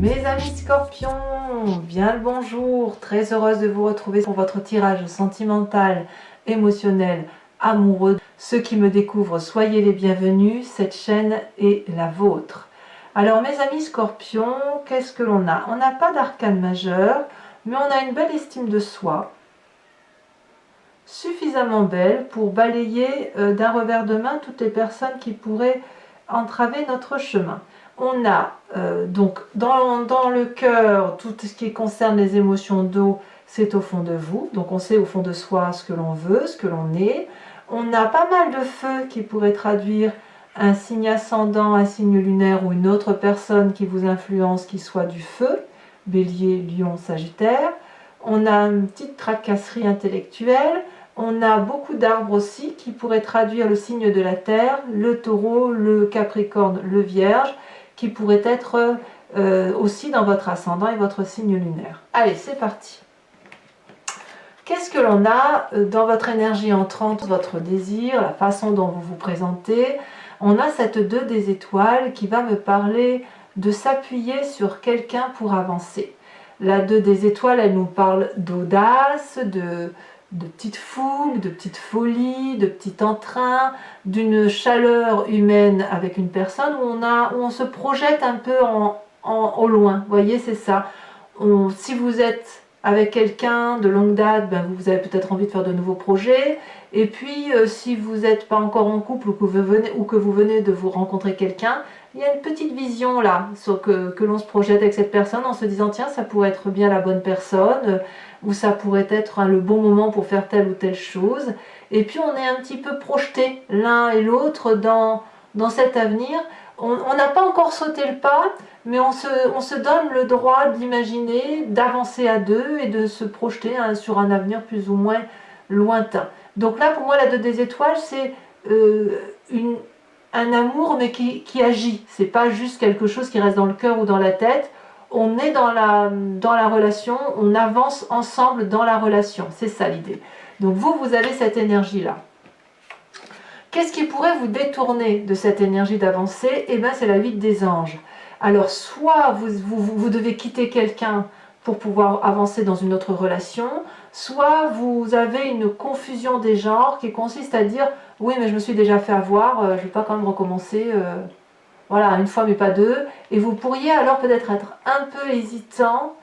Mes amis scorpions, bien le bonjour, très heureuse de vous retrouver pour votre tirage sentimental, émotionnel, amoureux. Ceux qui me découvrent, soyez les bienvenus, cette chaîne est la vôtre. Alors mes amis scorpions, qu'est-ce que l'on a? On n'a pas d'arcane majeur, mais on a une belle estime de soi, suffisamment belle pour balayer d'un revers de main toutes les personnes qui pourraient entraver notre chemin. On a donc dans le cœur tout ce qui concerne les émotions d'eau, c'est au fond de vous, donc on sait au fond de soi ce que l'on veut, ce que l'on est. On a pas mal de feu qui pourrait traduire un signe ascendant, un signe lunaire ou une autre personne qui vous influence qui soit du feu, Bélier, Lion, Sagittaire. On a une petite tracasserie intellectuelle. On a beaucoup d'arbres aussi qui pourraient traduire le signe de la terre, le taureau, le capricorne, le vierge, qui pourraient être aussi dans votre ascendant et votre signe lunaire. Allez, c'est parti. Qu'est-ce que l'on a dans votre énergie entrante, votre désir, la façon dont vous vous présentez? On a cette 2 des étoiles qui va me parler de s'appuyer sur quelqu'un pour avancer. La 2 des étoiles, elle nous parle d'audace, de petite fougue, de petite folie, de petit entrain, d'une chaleur humaine avec une personne où on se projette un peu au loin. Vous voyez, c'est ça. Si vous êtes avec quelqu'un de longue date, ben vous avez peut-être envie de faire de nouveaux projets. Et puis, si vous n'êtes pas encore en couple ou que vous venez de vous rencontrer quelqu'un, il y a une petite vision là, que l'on se projette avec cette personne en se disant tiens, ça pourrait être bien la bonne personne, ou ça pourrait être le bon moment pour faire telle ou telle chose. Et puis on est un petit peu projeté l'un et l'autre dans cet avenir. On n'a pas encore sauté le pas, mais on se donne le droit d'imaginer, d'avancer à deux et de se projeter sur un avenir plus ou moins lointain. Donc là, pour moi, la 2 des étoiles, c'est un amour, mais qui agit. C'est pas juste quelque chose qui reste dans le cœur ou dans la tête. On est dans la relation, on avance ensemble dans la relation. C'est ça l'idée. Donc vous avez cette énergie-là. Qu'est-ce qui pourrait vous détourner de cette énergie d'avancer? Eh bien, c'est la 8 des anges. Alors, soit vous devez quitter quelqu'un pour pouvoir avancer dans une autre relation, soit vous avez une confusion des genres qui consiste à dire « oui, mais je me suis déjà fait avoir, je ne vais pas quand même recommencer, voilà, une fois mais pas deux ». Et vous pourriez alors peut-être être un peu hésitant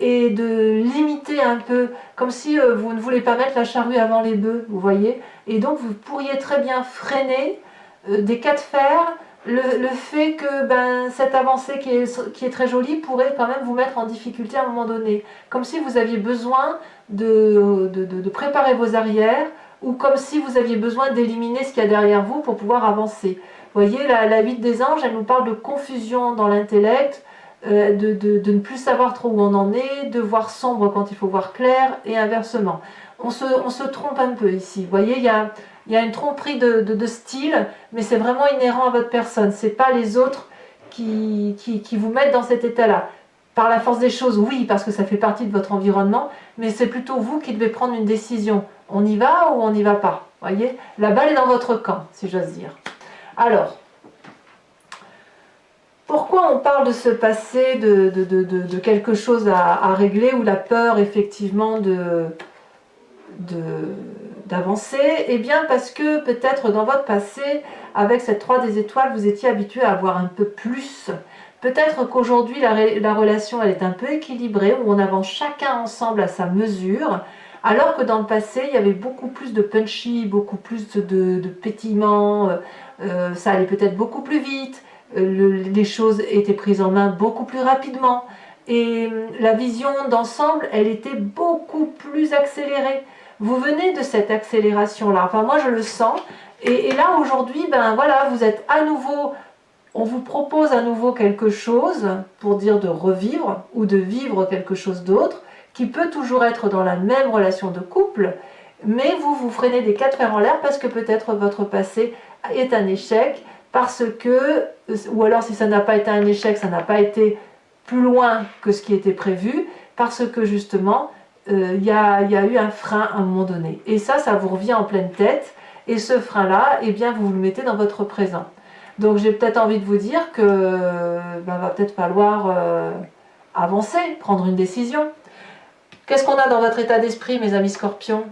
et de limiter un peu, comme si vous ne voulez pas mettre la charrue avant les bœufs, vous voyez. Et donc vous pourriez très bien freiner des cas de fer, le fait que cette avancée qui est très jolie pourrait quand même vous mettre en difficulté à un moment donné. Comme si vous aviez besoin de préparer vos arrières, ou comme si vous aviez besoin d'éliminer ce qu'il y a derrière vous pour pouvoir avancer. Vous voyez, la 8 des anges, elle nous parle de confusion dans l'intellect, de ne plus savoir trop où on en est, de voir sombre quand il faut voir clair, et inversement. On se trompe un peu ici. Vous voyez, il y a une tromperie de style, mais c'est vraiment inhérent à votre personne. Ce n'est pas les autres qui vous mettent dans cet état-là. Par la force des choses, oui, parce que ça fait partie de votre environnement, mais c'est plutôt vous qui devez prendre une décision. On y va ou on n'y va pas? Vous voyez, la balle est dans votre camp, si j'ose dire. Alors, pourquoi on parle de ce passé, de quelque chose à régler, ou la peur effectivement d'avancer? Eh bien parce que peut-être dans votre passé, avec cette 3 des étoiles, vous étiez habitué à avoir un peu plus. Peut-être qu'aujourd'hui la relation elle est un peu équilibrée, où on avance chacun ensemble à sa mesure, alors que dans le passé il y avait beaucoup plus de punchy, beaucoup plus de pétillement, ça allait peut-être beaucoup plus vite. Les choses étaient prises en main beaucoup plus rapidement et la vision d'ensemble, elle était beaucoup plus accélérée. Vous venez de cette accélération-là, enfin moi je le sens, et là aujourd'hui, voilà, vous êtes à nouveau, on vous propose à nouveau quelque chose pour dire de revivre ou de vivre quelque chose d'autre, qui peut toujours être dans la même relation de couple, mais vous freinez des 4 fers en l'air parce que peut-être votre passé est un échec, parce que, ou alors si ça n'a pas été un échec, ça n'a pas été plus loin que ce qui était prévu, parce que justement, il y a eu un frein à un moment donné. Et ça vous revient en pleine tête, et ce frein-là, eh bien, vous le mettez dans votre présent. Donc j'ai peut-être envie de vous dire que va peut-être falloir avancer, prendre une décision. Qu'est-ce qu'on a dans votre état d'esprit, mes amis scorpions?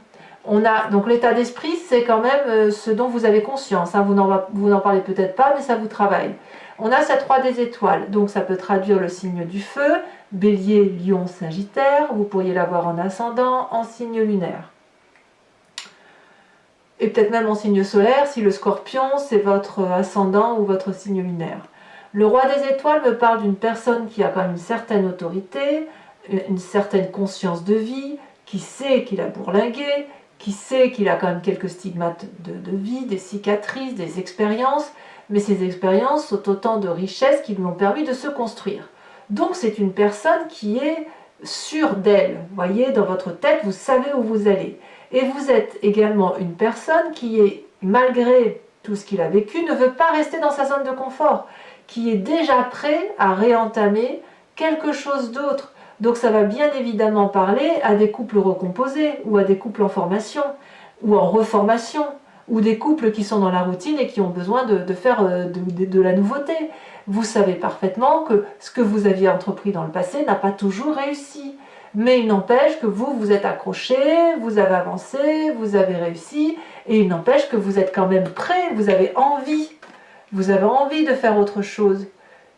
On a donc l'état d'esprit, c'est quand même ce dont vous avez conscience. Hein. Vous n'en parlez peut-être pas, mais ça vous travaille. On a cette roi des étoiles, donc ça peut traduire le signe du feu, bélier, lion, sagittaire. Vous pourriez l'avoir en ascendant, en signe lunaire. Et peut-être même en signe solaire, si le scorpion, c'est votre ascendant ou votre signe lunaire. Le roi des étoiles me parle d'une personne qui a quand même une certaine autorité, une certaine conscience de vie, qui sait qu'il a bourlingué, qui sait qu'il a quand même quelques stigmates de vie, des cicatrices, des expériences, mais ces expériences sont autant de richesses qui lui ont permis de se construire. Donc c'est une personne qui est sûre d'elle. Vous voyez, dans votre tête, vous savez où vous allez. Et vous êtes également une personne qui est, malgré tout ce qu'il a vécu, ne veut pas rester dans sa zone de confort, qui est déjà prêt à réentamer quelque chose d'autre. Donc ça va bien évidemment parler à des couples recomposés, ou à des couples en formation, ou en reformation, ou des couples qui sont dans la routine et qui ont besoin de faire de la nouveauté. Vous savez parfaitement que ce que vous aviez entrepris dans le passé n'a pas toujours réussi. Mais il n'empêche que vous êtes accroché, vous avez avancé, vous avez réussi, et il n'empêche que vous êtes quand même prêt, vous avez envie de faire autre chose.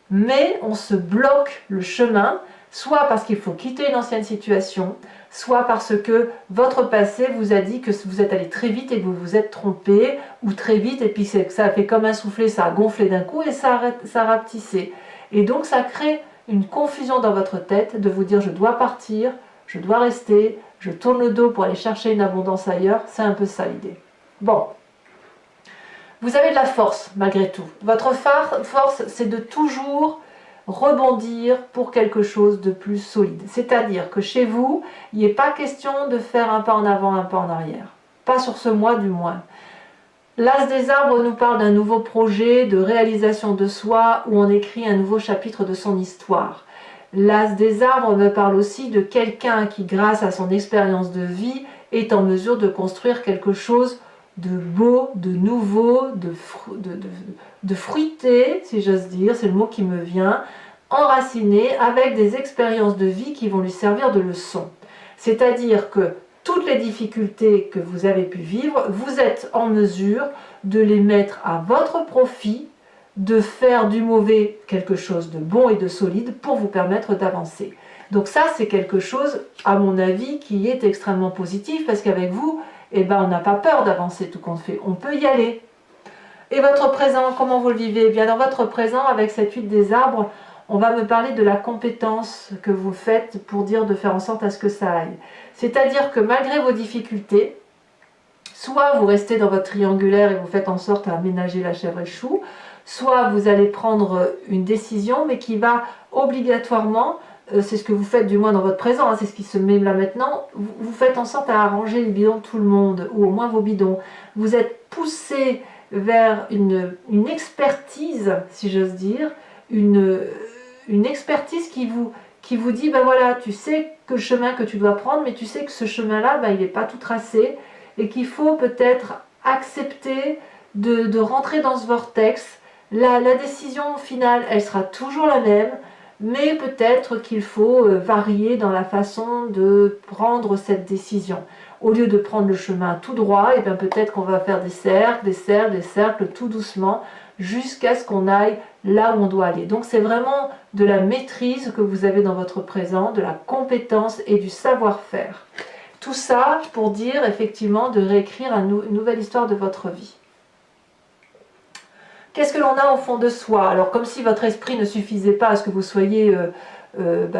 Mais on se bloque le chemin, soit parce qu'il faut quitter une ancienne situation, soit parce que votre passé vous a dit que vous êtes allé très vite et que vous vous êtes trompé, ou très vite, et puis ça a fait comme un soufflet, ça a gonflé d'un coup et ça a rapetissé. Et donc ça crée une confusion dans votre tête de vous dire je dois partir, je dois rester, je tourne le dos pour aller chercher une abondance ailleurs, c'est un peu ça l'idée. Bon, vous avez de la force malgré tout. Votre force, c'est de toujours rebondir pour quelque chose de plus solide. C'est-à-dire que chez vous, il n'est pas question de faire un pas en avant, un pas en arrière. Pas sur ce mois du moins. L'As des arbres nous parle d'un nouveau projet de réalisation de soi où on écrit un nouveau chapitre de son histoire. L'As des arbres me parle aussi de quelqu'un qui, grâce à son expérience de vie, est en mesure de construire quelque chose de beau, de nouveau, de fruité, si j'ose dire, c'est le mot qui me vient, enraciné avec des expériences de vie qui vont lui servir de leçon. C'est-à-dire que toutes les difficultés que vous avez pu vivre, vous êtes en mesure de les mettre à votre profit, de faire du mauvais quelque chose de bon et de solide pour vous permettre d'avancer. Donc ça, c'est quelque chose, à mon avis, qui est extrêmement positif, parce qu'avec vous, on n'a pas peur d'avancer tout compte fait, on peut y aller. Et votre présent, comment vous le vivez? Bien, dans votre présent, avec cette huile des arbres, on va me parler de la compétence que vous faites pour dire de faire en sorte à ce que ça aille. C'est-à-dire que malgré vos difficultés, soit vous restez dans votre triangulaire et vous faites en sorte à aménager la chèvre et le chou, soit vous allez prendre une décision, mais qui va obligatoirement, c'est ce que vous faites du moins dans votre présent, hein, c'est ce qui se met là maintenant, vous faites en sorte à arranger les bidons de tout le monde, ou au moins vos bidons. Vous êtes poussé vers une expertise, si j'ose dire, une expertise qui vous dit, ben voilà, tu sais que le chemin que tu dois prendre, mais tu sais que ce chemin-là, il n'est pas tout tracé, et qu'il faut peut-être accepter de rentrer dans ce vortex. La décision finale, elle sera toujours la même, mais peut-être qu'il faut varier dans la façon de prendre cette décision. Au lieu de prendre le chemin tout droit, et bien peut-être qu'on va faire des cercles, des cercles, des cercles, tout doucement, jusqu'à ce qu'on aille là où on doit aller. Donc c'est vraiment de la maîtrise que vous avez dans votre présent, de la compétence et du savoir-faire. Tout ça pour dire effectivement de réécrire une nouvelle histoire de votre vie. Qu'est-ce que l'on a au fond de soi? Alors comme si votre esprit ne suffisait pas à ce que vous soyez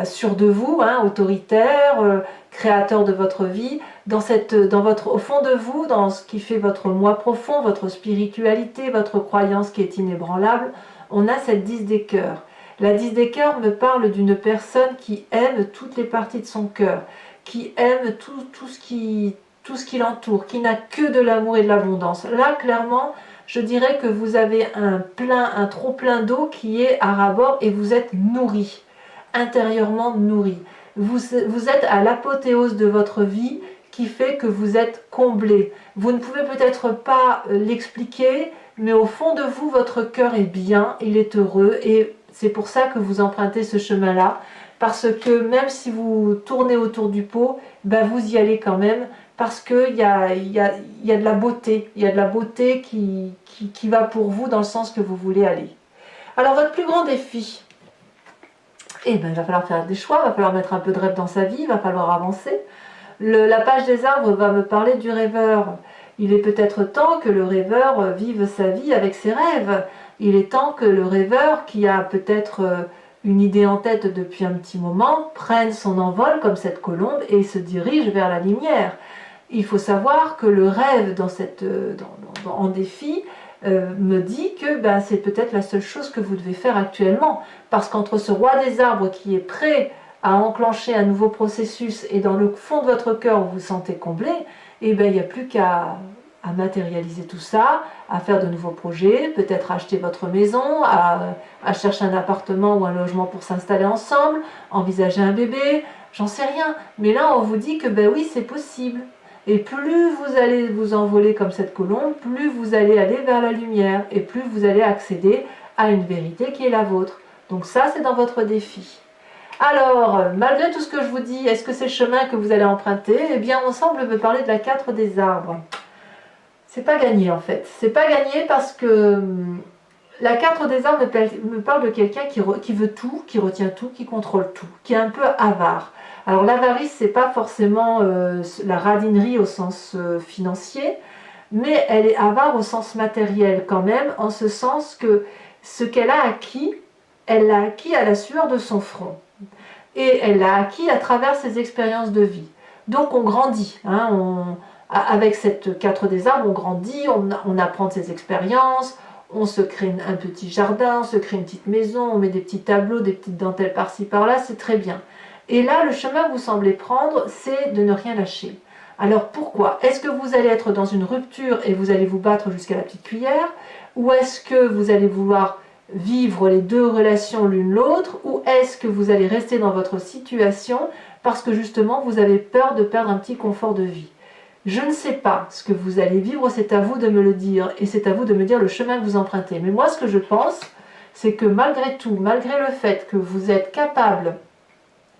sûr de vous, hein, autoritaire, créateur de votre vie, au fond de vous, dans ce qui fait votre moi profond, votre spiritualité, votre croyance qui est inébranlable, on a cette 10 des cœurs. La 10 des cœurs me parle d'une personne qui aime toutes les parties de son cœur, qui aime tout ce qui l'entoure, qui n'a que de l'amour et de l'abondance. Là, clairement, je dirais que vous avez un trop plein d'eau qui est à ras-bord et vous êtes nourri, intérieurement nourri. Vous êtes à l'apothéose de votre vie qui fait que vous êtes comblé. Vous ne pouvez peut-être pas l'expliquer, mais au fond de vous, votre cœur est bien, il est heureux, et c'est pour ça que vous empruntez ce chemin-là, parce que même si vous tournez autour du pot, ben vous y allez quand même, parce qu'il y a de la beauté, il y a de la beauté qui va pour vous dans le sens que vous voulez aller. Alors votre plus grand défi, eh ben, il va falloir faire des choix, il va falloir mettre un peu de rêve dans sa vie, il va falloir avancer. La page des arbres va me parler du rêveur. Il est peut-être temps que le rêveur vive sa vie avec ses rêves. Il est temps que le rêveur, qui a peut-être une idée en tête depuis un petit moment, prenne son envol comme cette colombe et se dirige vers la lumière. Il faut savoir que le rêve en défi me dit que ben, c'est peut-être la seule chose que vous devez faire actuellement. Parce qu'entre ce roi des arbres qui est prêt à enclencher un nouveau processus et dans le fond de votre cœur vous vous sentez comblé, et ben, il n'y a plus qu'à matérialiser tout ça, à faire de nouveaux projets, peut-être acheter votre maison, à chercher un appartement ou un logement pour s'installer ensemble, envisager un bébé, j'en sais rien. Mais là, on vous dit que ben oui, c'est possible. Et plus vous allez vous envoler comme cette colombe, plus vous allez aller vers la lumière et plus vous allez accéder à une vérité qui est la vôtre. Donc ça, c'est dans votre défi. Alors, malgré tout ce que je vous dis, est-ce que c'est le chemin que vous allez emprunter? Eh bien, on semble me parler de la 4 des arbres. C'est pas gagné en fait. C'est pas gagné parce que la 4 des arbres me parle de quelqu'un qui veut tout, qui retient tout, qui contrôle tout, qui est un peu avare. Alors l'avarice, c'est pas forcément la radinerie au sens financier, mais elle est avare au sens matériel quand même, en ce sens que ce qu'elle a acquis, elle l'a acquis à la sueur de son front. Et elle l'a acquis à travers ses expériences de vie. Donc on grandit, hein, avec cette 4 des arbres, on grandit, on apprend de ses expériences, on se crée un petit jardin, on se crée une petite maison, on met des petits tableaux, des petites dentelles par-ci par-là, c'est très bien. Et là, le chemin que vous semblez prendre, c'est de ne rien lâcher. Alors pourquoi? Est-ce que vous allez être dans une rupture et vous allez vous battre jusqu'à la petite cuillère? Ou est-ce que vous allez vouloir vivre les deux relations l'une l'autre? Ou est-ce que vous allez rester dans votre situation parce que justement vous avez peur de perdre un petit confort de vie? Je ne sais pas ce que vous allez vivre, c'est à vous de me le dire et c'est à vous de me dire le chemin que vous empruntez. Mais moi, ce que je pense, c'est que malgré tout, malgré le fait que vous êtes capable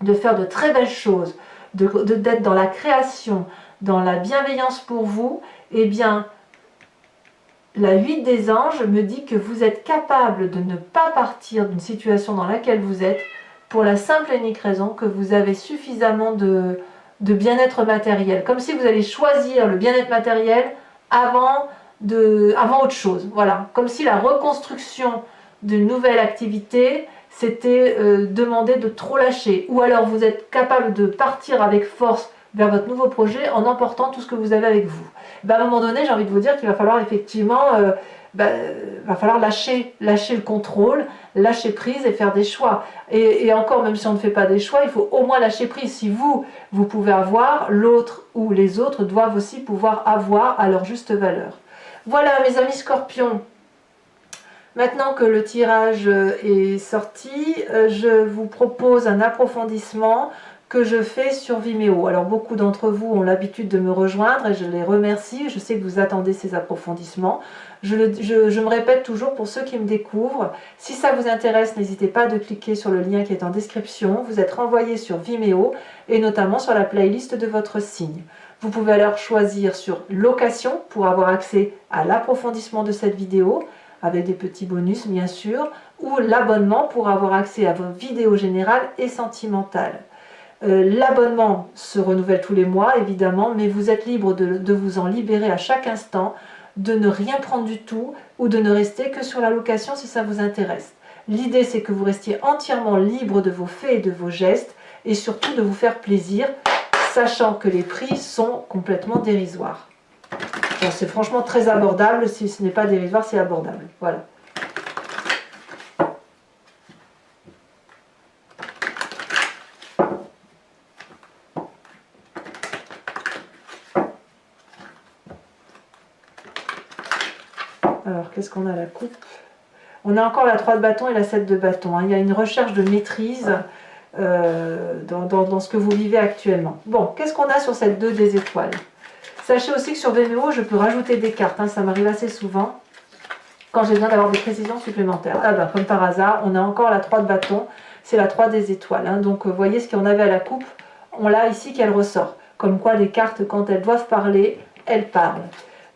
de faire de très belles choses, d'être dans la création, dans la bienveillance pour vous, eh bien, la 8 des anges me dit que vous êtes capable de ne pas partir d'une situation dans laquelle vous êtes pour la simple et unique raison que vous avez suffisamment de bien-être matériel. Comme si vous allez choisir le bien-être matériel avant autre chose. Voilà. Comme si la reconstruction d'une nouvelle activité c'était demander de trop lâcher. Ou alors vous êtes capable de partir avec force vers votre nouveau projet en emportant tout ce que vous avez avec vous. Ben, à un moment donné, j'ai envie de vous dire qu'il va falloir effectivement va falloir lâcher le contrôle, lâcher prise et faire des choix. Et encore, même si on ne fait pas des choix, il faut au moins lâcher prise. Si vous pouvez avoir, l'autre ou les autres doivent aussi pouvoir avoir à leur juste valeur. Voilà mes amis scorpions. Maintenant que le tirage est sorti, je vous propose un approfondissement que je fais sur Vimeo. Alors beaucoup d'entre vous ont l'habitude de me rejoindre et je les remercie. Je sais que vous attendez ces approfondissements. Je me répète toujours pour ceux qui me découvrent. Si ça vous intéresse, n'hésitez pas de cliquer sur le lien qui est en description. Vous êtes renvoyé sur Vimeo et notamment sur la playlist de votre signe. Vous pouvez alors choisir sur location pour avoir accès à l'approfondissement de cette vidéo, avec des petits bonus bien sûr, ou l'abonnement pour avoir accès à vos vidéos générales et sentimentales. L'abonnement se renouvelle tous les mois évidemment, mais vous êtes libre de vous en libérer à chaque instant, de ne rien prendre du tout ou de ne rester que sur la location si ça vous intéresse. L'idée c'est que vous restiez entièrement libre de vos faits et de vos gestes et surtout de vous faire plaisir, sachant que les prix sont complètement dérisoires. C'est franchement très abordable, si ce n'est pas dérisoire, c'est abordable. Voilà. Alors, qu'est-ce qu'on a à la coupe? On a encore la 3 de bâton et la 7 de bâton. Il y a une recherche de maîtrise dans ce que vous vivez actuellement. Bon, qu'est-ce qu'on a sur cette 2 des étoiles? Sachez aussi que sur Vimeo, je peux rajouter des cartes, ça m'arrive assez souvent. quand j'ai besoin d'avoir des précisions supplémentaires. Ah ben, comme par hasard, on a encore la 3 de bâton, c'est la 3 des étoiles. Hein. Donc vous voyez ce qu'on avait à la coupe, on l'a ici qu'elle ressort. Comme quoi les cartes, quand elles doivent parler, elles parlent.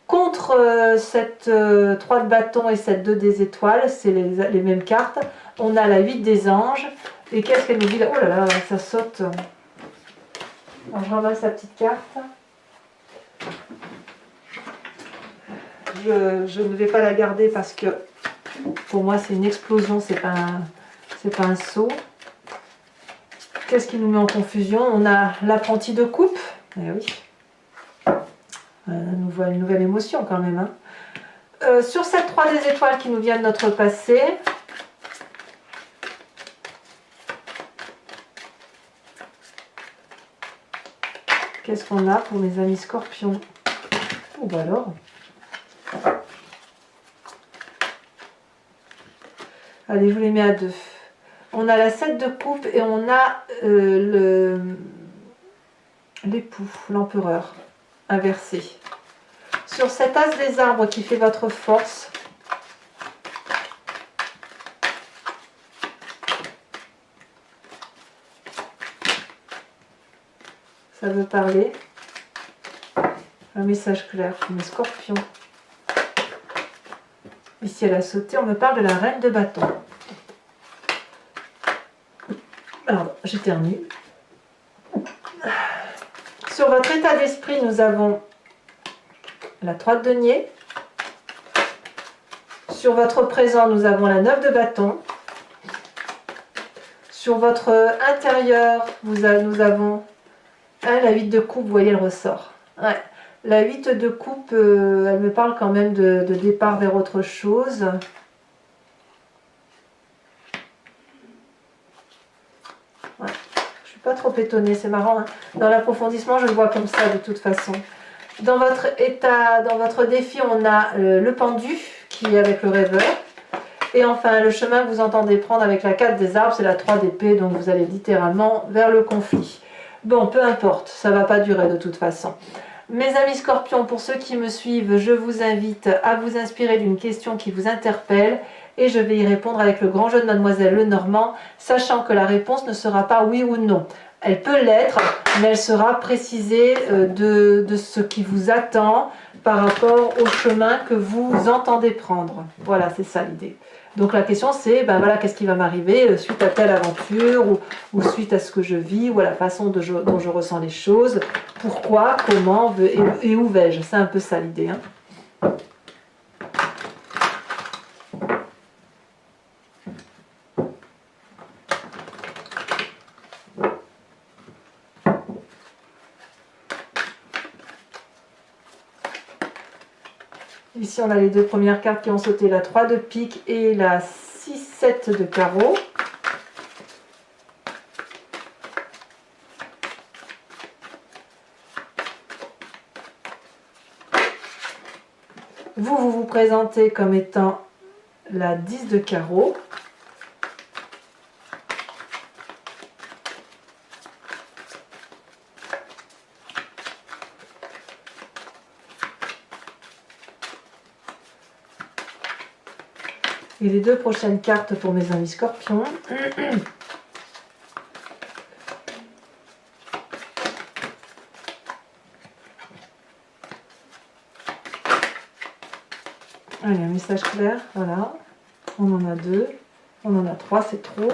Contre cette 3 de bâton et cette 2 des étoiles, c'est les mêmes cartes. On a la 8 des anges. Et qu'est-ce qu'elle nous dit là? Oh là là, ça saute. Alors je ramasse la petite carte. Je ne vais pas la garder parce que pour moi c'est une explosion, c'est pas un saut. Qu'est-ce qui nous met en confusion? On a l'apprenti de coupe. Eh oui. Une nouvelle émotion quand même. Hein. Sur cette 3 des étoiles qui nous vient de notre passé, qu'est-ce qu'on a pour mes amis scorpions? Oh bah alors. Allez, je vous les mets à 2. On a la 7 de coupe et on a l'époux, l'empereur, inversé. Sur cet as des arbres qui fait votre force, ça veut parler. Un message clair pour mes scorpions. Ici, elle a sauté. On me parle de la reine de bâton. Alors, j'éternue. Sur votre état d'esprit, nous avons la 3 de denier. Sur votre présent, nous avons la 9 de bâton. Sur votre intérieur, nous avons la 8 de coupe. Vous voyez, elle ressort. Ouais. La 8 de coupe, elle me parle quand même de départ vers autre chose. Ouais. Je suis pas trop étonnée, c'est marrant. Hein. Dans l'approfondissement, je le vois comme ça de toute façon. Dans votre état, dans votre défi, on a le pendu qui est avec le rêveur. Et enfin, le chemin que vous entendez prendre avec la 4 des arbres, c'est la 3 d'épée, donc vous allez littéralement vers le conflit. Bon, peu importe, ça ne va pas durer de toute façon. Mes amis scorpions, pour ceux qui me suivent, je vous invite à vous inspirer d'une question qui vous interpelle et je vais y répondre avec le grand jeu de Mademoiselle Lenormand, sachant que la réponse ne sera pas oui ou non. Elle peut l'être, mais elle sera précisée de ce qui vous attend par rapport au chemin que vous entendez prendre. Voilà, c'est ça l'idée. Donc la question c'est, ben voilà, qu'est-ce qui va m'arriver suite à telle aventure ou suite à ce que je vis ou à la façon dont je ressens les choses, pourquoi, comment et où vais-je. C'est un peu ça l'idée. Hein. Ici, on a les deux premières cartes qui ont sauté, la 3 de pique et la 6-7 de carreau. Vous vous présentez comme étant la 10 de carreau. Et les deux prochaines cartes pour mes amis scorpions. Allez, un message clair, voilà. On en a 2, on en a 3, c'est trop.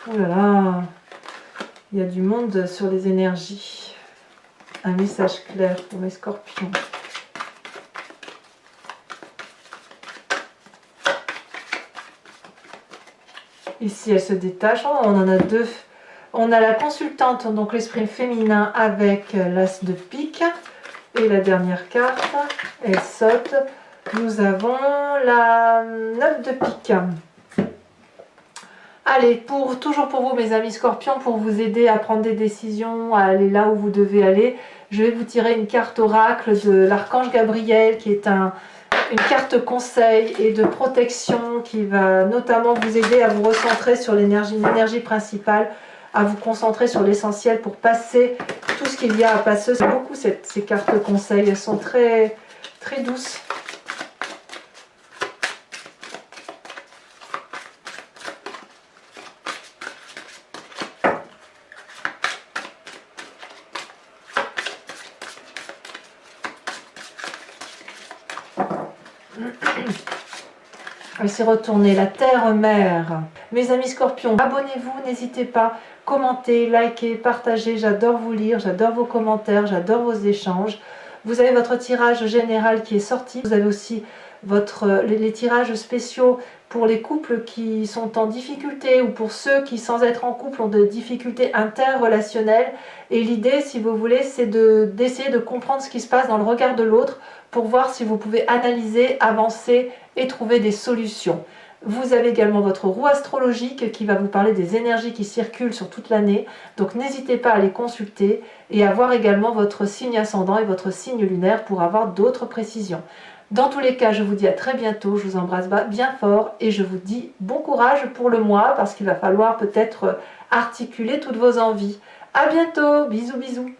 Oh là là, il y a du monde sur les énergies. Un message clair pour mes scorpions. Ici, elle se détache. Oh, on en a 2. On a la consultante, donc l'esprit féminin avec l'as de pique. Et la dernière carte, elle saute. Nous avons la 9 de pique. Allez, toujours pour vous, mes amis scorpions, pour vous aider à prendre des décisions, à aller là où vous devez aller, je vais vous tirer une carte oracle de l'archange Gabriel, qui est une carte conseil et de protection qui va notamment vous aider à vous recentrer sur l'énergie principale, à vous concentrer sur l'essentiel pour passer tout ce qu'il y a à passer. C'est beaucoup ces cartes conseil, elles sont très, très douce. C'est retourner la terre-mère. Mes amis scorpions, abonnez-vous, n'hésitez pas, commentez, likez, partagez, j'adore vous lire, j'adore vos commentaires, j'adore vos échanges. Vous avez votre tirage général qui est sorti, vous avez aussi les tirages spéciaux pour les couples qui sont en difficulté ou pour ceux qui, sans être en couple, ont des difficultés interrelationnelles. Et l'idée, si vous voulez, c'est d'essayer de comprendre ce qui se passe dans le regard de l'autre pour voir si vous pouvez analyser, avancer et trouver des solutions. Vous avez également votre roue astrologique qui va vous parler des énergies qui circulent sur toute l'année. Donc n'hésitez pas à les consulter et à voir également votre signe ascendant et votre signe lunaire pour avoir d'autres précisions. Dans tous les cas, je vous dis à très bientôt, je vous embrasse bien fort et je vous dis bon courage pour le mois parce qu'il va falloir peut-être articuler toutes vos envies. À bientôt, bisous bisous.